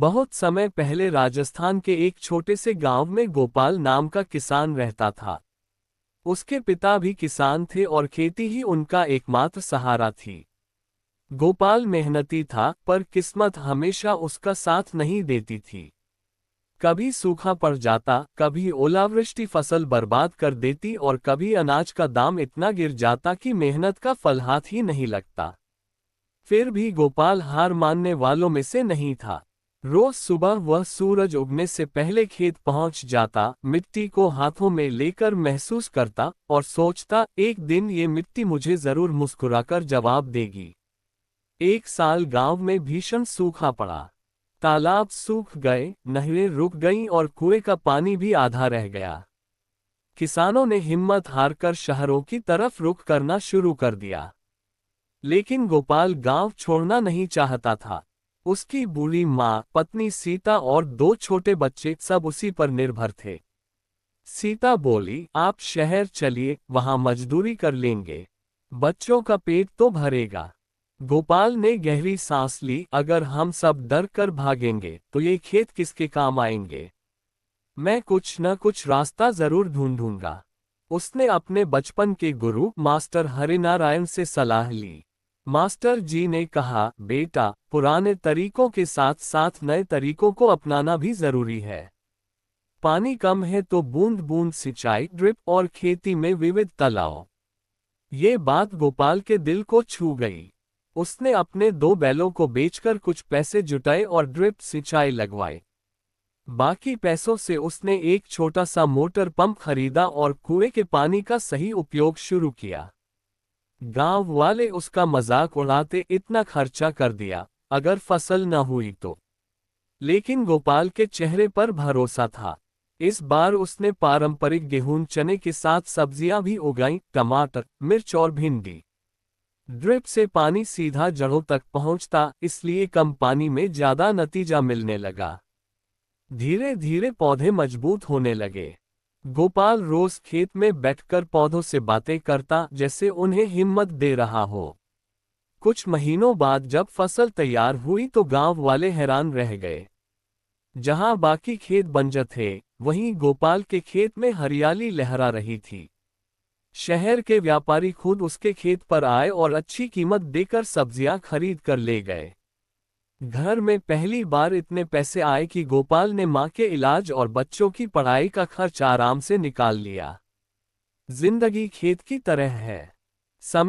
बहुत समय पहले राजस्थान के एक छोटे से गांव में गोपाल नाम का किसान रहता था। उसके पिता भी किसान थे और खेती ही उनका एकमात्र सहारा थी। गोपाल मेहनती था, पर किस्मत हमेशा उसका साथ नहीं देती थी। कभी सूखा पड़ जाता, कभी ओलावृष्टि फसल बर्बाद कर देती और कभी अनाज का दाम इतना गिर जाता कि मेहनत का फल हाथ ही नहीं लगता। फिर भी गोपाल हार मानने वालों में से नहीं था। रोज सुबह वह सूरज उगने से पहले खेत पहुंच जाता, मिट्टी को हाथों में लेकर महसूस करता और सोचता, एक दिन ये मिट्टी मुझे जरूर मुस्कुराकर जवाब देगी। एक साल गांव में भीषण सूखा पड़ा। तालाब सूख गए, नहरें रुक गईं और कुएं का पानी भी आधा रह गया। किसानों ने हिम्मत हारकर शहरों की तरफ रुख करना शुरू कर दिया। लेकिन गोपाल गांव छोड़ना नहीं चाहता था। उसकी बूढ़ी माँ, पत्नी सीता और दो छोटे बच्चे सब उसी पर निर्भर थे। सीता बोली, आप शहर चलिए, वहां मजदूरी कर लेंगे। बच्चों का पेट तो भरेगा। गोपाल ने गहरी सांस ली, अगर हम सब डर कर भागेंगे तो ये खेत किसके काम आएंगे। मैं कुछ न कुछ रास्ता जरूर ढूंढूंगा। उसने अपने बचपन के गुरु मास्टर हरिनारायण से सलाह ली। मास्टर जी ने कहा, बेटा, पुराने तरीकों के साथ साथ नए तरीकों को अपनाना भी जरूरी है। पानी कम है तो बूंद बूंद सिंचाई, ड्रिप और खेती में विविधता लाओ। ये बात गोपाल के दिल को छू गई। उसने अपने 2 बैलों को बेचकर कुछ पैसे जुटाए और ड्रिप सिंचाई लगवाई। बाकी पैसों से उसने एक छोटा सा मोटर पंप खरीदा और कुएं के पानी का सही उपयोग शुरू किया। गांव वाले उसका मजाक उड़ाते, इतना खर्चा कर दिया, अगर फसल न हुई तो। लेकिन गोपाल के चेहरे पर भरोसा था। इस बार उसने पारंपरिक गेहूं चने के साथ सब्जियां भी उगाईं, टमाटर, मिर्च और भिंडी। ड्रिप से पानी सीधा जड़ों तक पहुंचता, इसलिए कम पानी में ज्यादा नतीजा मिलने लगा। धीरे धीरे पौधे मजबूत होने लगे। गोपाल रोज खेत में बैठकर पौधों से बातें करता, जैसे उन्हें हिम्मत दे रहा हो। कुछ महीनों बाद जब फसल तैयार हुई तो गांव वाले हैरान रह गए। जहां बाकी खेत बंजर थे, वहीं गोपाल के खेत में हरियाली लहरा रही थी। शहर के व्यापारी खुद उसके खेत पर आए और अच्छी कीमत देकर सब्जियां खरीद कर ले गए। घर में पहली बार इतने पैसे आए कि गोपाल ने मां के इलाज और बच्चों की पढ़ाई का खर्च आराम से निकाल लिया। जिंदगी खेत की तरह है। समय